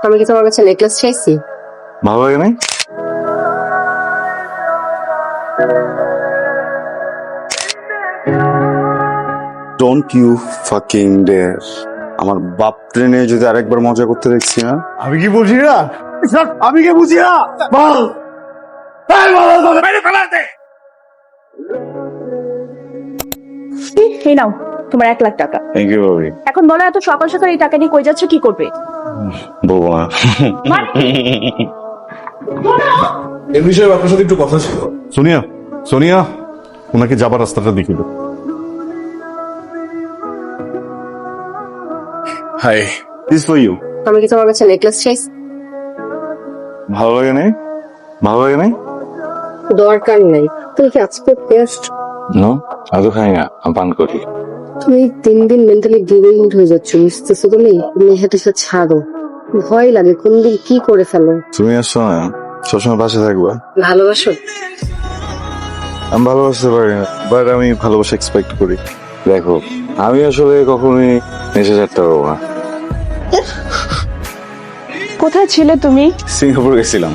আমি কি তোমার কাছে নেকলেস চাইছি? ভালো লাগে নাই? ডোন্ট ইউ ফাকিং ডেয়ার আমার বাপ ট্রেনে যদি আরেকবার মজা করতে দেখছি না। আমি কি বুঝি না? আমি কি বুঝি না? বল এই নাও তোমার 1,00,000 টাকা। থ্যাংক ইউ ভাবি। এখন বলো, এত সকাল সকাল এই টাকা নিয়ে কই যাচ্ছ, কি করবে? বলবো না। এই বিষয়ে আপনার সাথে একটু কথা ছিল। সোনিয়া, সোনিয়া, ওনাকে যাবার রাস্তাটা দেখিয়ে দাও। Hi, this for you. আমি কি তোমার কাছে নেকলেস চাইছি? ভালো লাগে নাই? ভালো লাগে নাই? দরকার নাই। তুমি কি আজকে পেস্ট? নো, আদৌ খাই না, আমি পান করি। তুমি দিন দিন মেন্টালি ডিভেলপড হয়ে যাচ্ছ, বুঝতেছো? তুমি মেয়েটা সে ছাড়ো, ভয় লাগে কোনদিন কি করে ফেলো। তুমি আসছো না, সবসময় পাশে থাকবা। ভালোবাসো? আমি ভালোবাসতে পারি না, বাট আমি ভালোবাসা এক্সপেক্ট করি। দেখো, আমি আসলে কখনোই নেশা ছাড়তে পারবো না। কোথায় ছিলে তুমি? সিঙ্গাপুর গেছিলাম।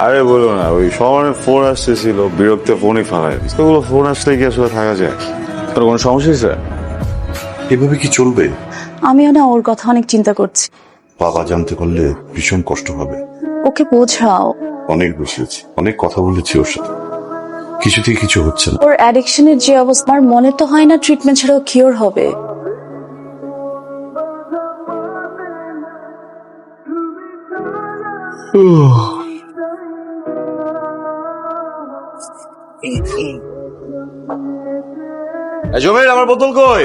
আরে বলো না, ওই সবার ফোন আসতেছিল, বিরক্তে ফোনই ফালাই দিচ্ছে। ওগুলো ফোন আসলে কি আসলে থাকা যায়? তোর কোনো সমস্যা হয়েছে? এভাবে কি চলবে? আমিও না ওর কথা অনেক চিন্তা করছি। বাবা জানতে পারলে ভীষণ কষ্ট হবে। ওকে বোঝাও। অনেক বসেছি, অনেক কথা বলেছি ওর সাথে, কিছুতেই কিছু হচ্ছে না। ওর অ্যাডিকশনের যে অবস্থা, আমার মনে তো হয় না ট্রিটমেন্ট ছাড়াও কিওর হবে। জমির আমার বোতল কই?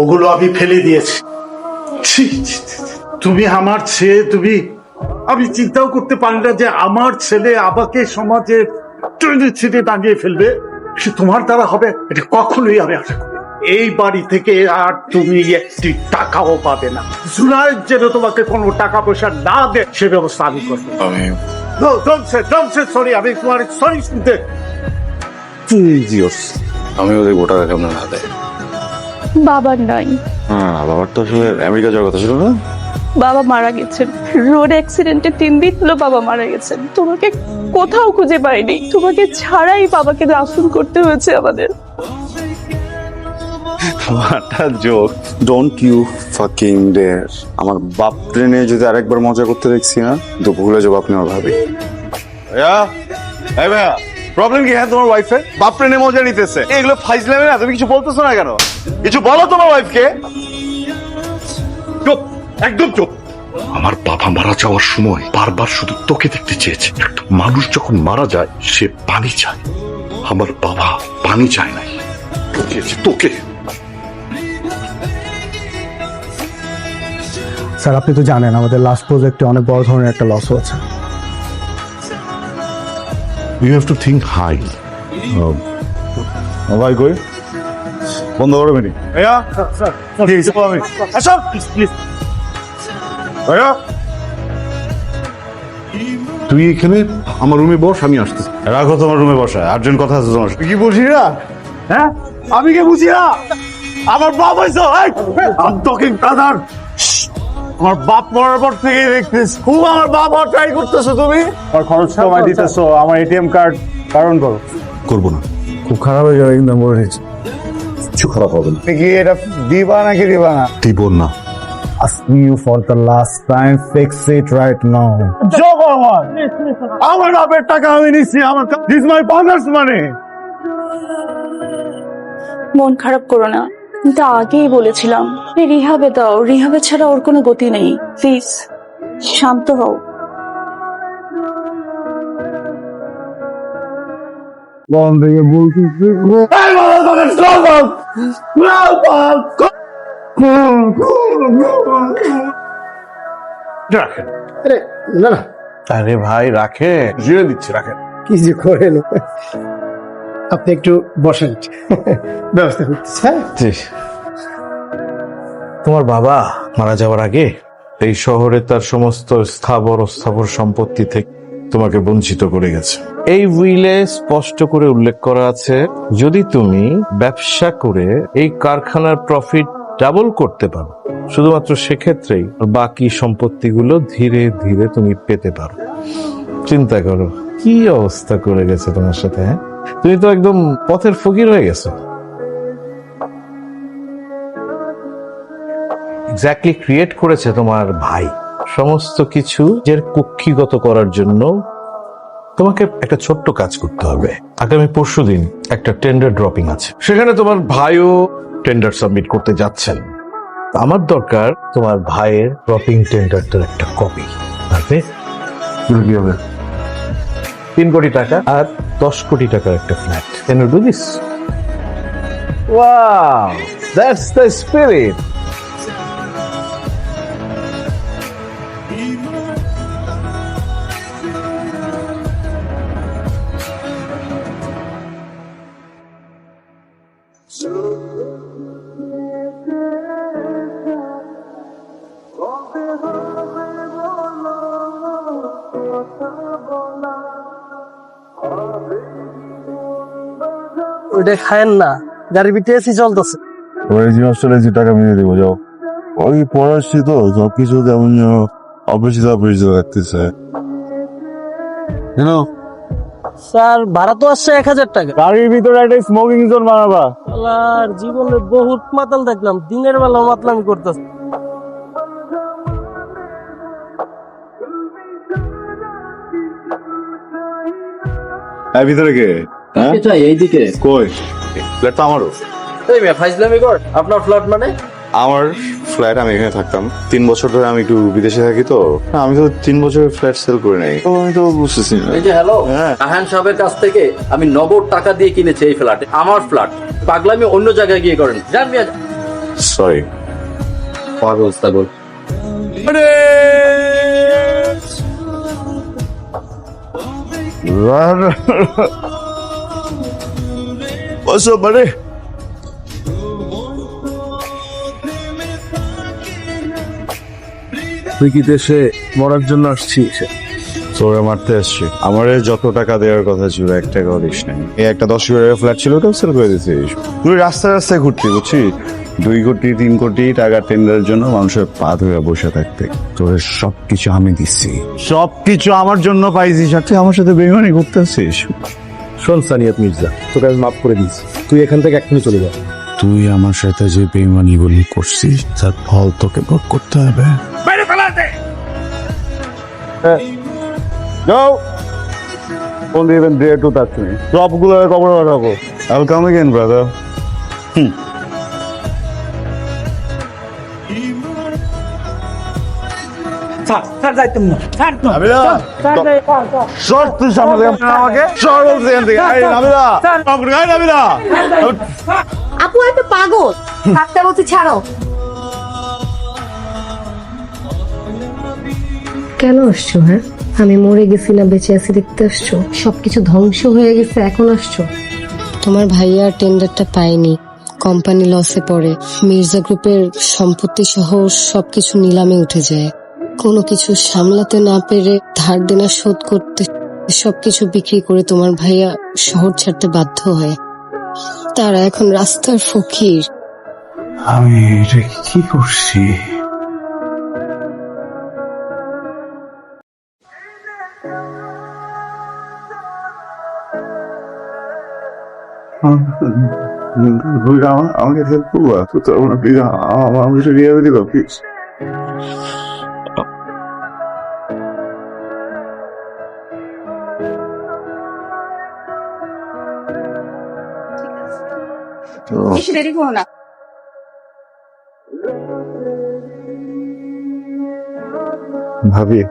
ওগুলো আমি ফেলে দিয়েছি। ছি, ছি, ছি, ছি। তুমি আমার ছেলে, তুমি, আমি চিন্তাও করতে পারি না যে আমার ছেলে আমাকে সমাজে টেনে ছিটে দাঁড়িয়ে ফেলবে। সে তোমার দ্বারা হবে এটা কখনোই আমি আশা করি। এই বাড়ি থেকে আর তুমি একটি টাকাও পাবে না। জুনায়েদ যেন তোমাকে কোনো টাকা পয়সা না দে, সে ব্যবস্থা আমি করবো। সরি, আমি তোমার সরি শুনতে আমি ওদের গোটা রাখলাম না হাতে। বাবার নাই। হ্যাঁ, বাবার তো আসলে আমেরিকা যাওয়ার কথা ছিল না। বাবা মারা গেছেন রোড অ্যাক্সিডেন্টে, 3 দিন হলো বাবা মারা গেছেন। তোমাকে কোথাও খুঁজে পাইনি, তোমাকে ছাড়াই বাবাকে দাফন করতে হয়েছে আমাদের। একটা joke. Don't you fucking dare আমার বাপ ট্রেনে যদি আরেকবার মজা করতে দেখছি না, তো ভুলে যাবো আপনি আমার ভাবি। ভাইয়া, এই ভাইয়া, প্রবলেম কি? হ্যাঁ, তোমার ওয়াইফে বাপ ট্রেনে মজা নিতেছে, এগুলো ফাইজলামে না? তুমি কিছু বলতেছো না কেন? কিছু বলো তোমার ওয়াইফকে। চুপ, একদম চুপ। আমার বাবা মারা যাওয়ার সময় বারবার শুধু তোকে দেখতে চেয়েছে। একটা মানুষ যখন মারা যায় সে পানি চায়, আমার বাবা পানি চায় নাই, তোকে তোকে। স্যার, আপনি তো জানেন আমাদের লাস্ট প্রজেক্টে অনেক বড় ধরনের একটা লস হয়েছে। You have to think high. ভাই কই? বন্ধ করো মিটিং। ভাইয়া, কি হয়েছে? আসো প্লিজ। ভাইয়া, তুই এখানে আমার রুমে বস, আমি আসতেছি। রাখো তোমার রুমে বসা, আর্জেন্ট কথা আছে তোমার। কি বুঝি না? হ্যাঁ, আমি কি বুঝি না? আমার বাপ হয়েছে ব্রাদার। আমার বাপ মরার পর থেকে দেখতেছি খুব আমার বাপ হওয়ার ট্রাই করতেছো তুমি। আমার খরচ কমাই দিতেছো, আমার এটিএম কার্ড কারণ করো। করবো না। খুব খারাপ হয়ে যাবে কিন্তু মরে গেছে। কিছু খারাপ হবে না। কি এটা দিবা নাকি দিবা না? দিব না। Asking you for the last time, fix it right now. জগমান, আমার বাপের টাকা আমি নিচ্ছি, আমার দিস মাই ফাদার্স মানি। মন খারাপ করো না, কিন্তু আগেই বলেছিলাম রিহাবে দাও, রিহাবে ছাড়া ওর কোনো গতি নেই। প্লিজ শান্ত হও। বল থেকে বলতেছি রাখেন। না না, আরে ভাই রাখে, জিরে দিচ্ছি, রাখেন। কি যে করেন আপনি, একটু বসেন, ব্যবস্থা করতেছি। হ্যাঁ, তোমার বাবা মারা যাওয়ার আগে এই শহরে তার সমস্ত স্থাবর অস্থাবর সম্পত্তি থেকে তোমাকে বঞ্চিত করে গেছে। এই উইলে স্পষ্ট করে উল্লেখ করা আছে, যদি তুমি ব্যবসা করে এই কারখানার প্রফিট ডাবল করতে পারো, শুধুমাত্র সেক্ষেত্রেই বাকি সম্পত্তিগুলো ধীরে ধীরে তুমি পেতে পারো। চিন্তা করো কি অবস্থা করে গেছে তোমার সাথে, হ্যাঁ? তুমি তো একদম পথের ফকির হয়ে গেছো। এক্স্যাক্টলি ক্রিয়েট করেছে তোমার ভাই সমস্ত কিছু এর কুক্ষিগত করার জন্য। তোমাকে একটা ছোট্ট কাজ করতে হবে। আগামী পরশুদিন একটা টেন্ডার ড্রপিং আছে, সেখানে তোমার ভাইও টেন্ডার সাবমিট করতে যাচ্ছেন। আমার দরকার তোমার ভাইয়ের ড্রপিং টেন্ডারটার একটা কপি। পারবে? কি হবে? 3 কোটি টাকা আর 10 কোটি টাকার একটা flat. Can you do this? Wow, that's the spirit. ওইটা খায়েন না, গাড়ির ভিতরে এসি চলতেছে। ওই যে অস্ট্রেলিয়া যে টাকা মিলিয়ে দেবো, যাও। ওই পড়াচ্ছি তো সবকিছু তেমন যেন অপরিচিত অপরিচিত লাগতেছে। স্যার ভাড়া তো আসছে 1000 টাকা। গাড়ির ভিতরে একটা স্মোকিং জোন বানাবা। আর জীবনে বহুত মাতাল দেখলাম, দিনের বেলা মাতলামি করতেছে। ভিতরে কে? হ্যাঁ? এইদিকে কই? ফ্ল্যাট তো আমারও। ফাইজলামি কর। আপনার ফ্ল্যাট মানে? আমার ফ্ল্যাট, আমি এখানে থাকতাম 3 বছর ধরে। আমি একটু বিদেশে থাকি তো। না, আমি তো 3 বছরের ফ্ল্যাট সেল করে নাই। তো আমি তো বুঝতেছি না। এই যে হ্যালো, হ্যাঁ। রাহান সাহেবের কাছ থেকে আমি নগদ টাকা দিয়ে কিনেছি এই ফ্ল্যাট। আমার ফ্ল্যাট। পাগলামি অন্য জায়গায় গিয়ে করেন। জান মিয়া। সরি। পাগল ছাগল। What's up, buddy? তুই কি দেশে মরার জন্য আসছিস? তোরে মারতে আসছি। আমার যত টাকা দেওয়ার কথা ছিল 1 টাকাও দিস নাই। এই একটা 10 কোটি টাকা ফ্ল্যাট ছিল, ওটাও সেল করে দিয়েছিস। তুই রাস্তায় রাস্তায় ঘুরতি, বুঝছিস? 2 কোটি 3 কোটি টাকা টেন্ডারের জন্য মানুষের পা ধরে বসে থাকতে। তোর সবকিছু আমি দিচ্ছি, সবকিছু আমার জন্য পাইছিস, আর তুই আমার সাথে বেইমানি করতেছিস। শোন সানিয়াত মির্জা, তোকে আমি মাফ করে দিয়েছি। তুই এখান থেকে এক্ষুনি চলে যা। তুই আমার সাথে যে বেইমানি গুলি করছিস তার ফল তোকে ভোগ করতে হবে। Go! Don't even dare to touch me. সবগুলো কবর রাখবো। I'll come again, brother. Sir যাইতাম না। স্যার তো নাবিলা! সর তুই সামনে থেকে আমাকে। সর বলছি এখান থেকে। এই নাবিলা! এই নাবিলা! আপু একটা পাগল, থাকতে বলছি ছাড়ো। কেন আসছো? হ্যাঁ, আমি মরে গেছি না বেঁচে আছি দেখতে আসছো? সবকিছু ধ্বংস হয়ে গেছে, এখন আসছো? তোমার ভাইয়া টেন্ডারটা পায়নি, কোম্পানি লসে পড়ে, মির্জা গ্রুপের সম্পত্তি সহ সবকিছু নিলামে উঠে যায়। কোনো কিছু সামলাতে না পেরে ধার দেনা শোধ করতে সবকিছু বিক্রি করে তোমার ভাইয়া শহর ছাড়তে বাধ্য হয়। তারা এখন রাস্তার ফকির। আমি এটা কি করছি? আমাকে হেল্প করবো? আমাকে রিয়া দিল প্লিজ। বেশি দেরি করো না। ভাবি,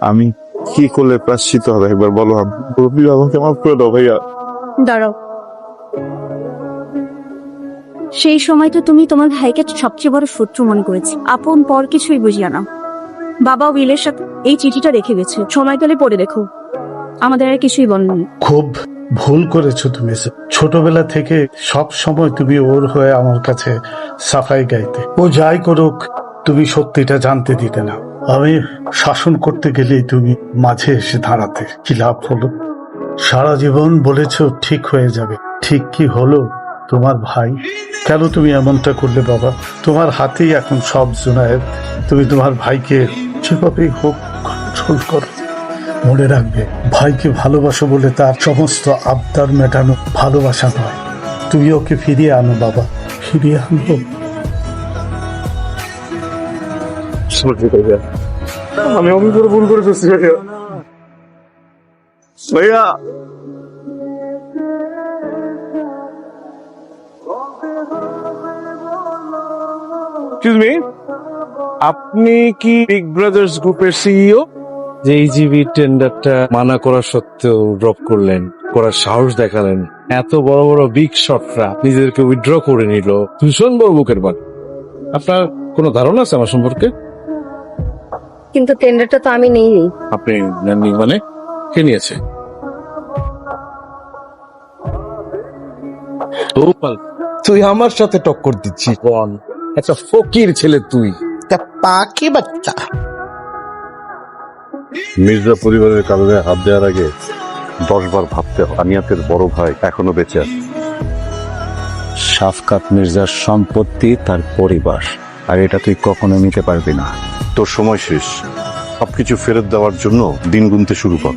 আমি কি করলে প্রাশ্চিত হবে একবার বলো। আমাকে মাফ করে দাও ভাইয়া। দাঁড়াও, সেই সময় তো তুমি তোমার ভাইকে সবচেয়ে বড় শত্রু মনে করেছি, আপন পর কিছুই বুঝিয়া না। বাবা উইলের সাথে এই চিঠিটা রেখে গেছে, সময় পেলে পড়ে দেখো। আমাদের আর কিছুই বলেনি। খুব ভুল করেছো তুমি। ছোটবেলা থেকে সব সময় তুমি ওর হয়ে আমার কাছে সাফাই গাইতে। ও যাই করুক, তুমি সত্যিটা জানতে দিতে না। আমি শাসন করতে গেলেই তুমি মাঝে এসে দাঁড়াতে। কি লাভ হলো? সারা জীবন বলেছো ঠিক হয়ে যাবে, ঠিক কি হলো? তোমার ভাই। কেন তুমি এমনটা করলে বাবা? তোমার হাতেই এখন সব জুনায়েদ। তুমি তোমার ভাইকে যেভাবেই হোক কন্ট্রোল করো। মনে রাখবে, ভাইকে ভালোবাসো বলে তার সমস্ত আবদার মেটানো ভালোবাসা নয়। তুমি ওকে ফিরিয়ে আনো বাবা, ফিরিয়ে আনো। আমি অমন করে ভুল করে ফেলছি ভাইয়া। ভাইয়া এক্সকিউজ মি, আপনি কি বিগ ব্রাদার্স গ্রুপের সিইও? যে এইজিবি টেন্ডারটা মানা করা সত্ত্বেও ড্রপ করলেন, করার সাহস দেখালেন। এত বড় বড় বিগ শটরা নিজেদেরকে উইথড্র করে নিল, ভীষণ বড় বুকের বাট। আপনার কোনো ধারণা আছে আমার সম্পর্কে? কিন্তু টেন্ডারটা তো আমি নেইনি। আপনি নেননি মানে? কে নিয়েছে? তুই আমার সাথে টক্কর দিচ্ছিস? কোন একটা ফকির ছেলে তুই? পাখি বাচ্চা। মির্জা পরিবারের কারণে হাত দেওয়ার আগে 10 বার ভাবতে হয়। আনিয়াতের বড় ভাই এখনো বেঁচে আছে। শাফকাত মির্জার সম্পত্তি তার পরিবার, আর এটা তুই কখনো নিতে পারবি না। তোর সময় শেষ। সবকিছু ফেরত দেওয়ার জন্য দিন গুনতে শুরু কর।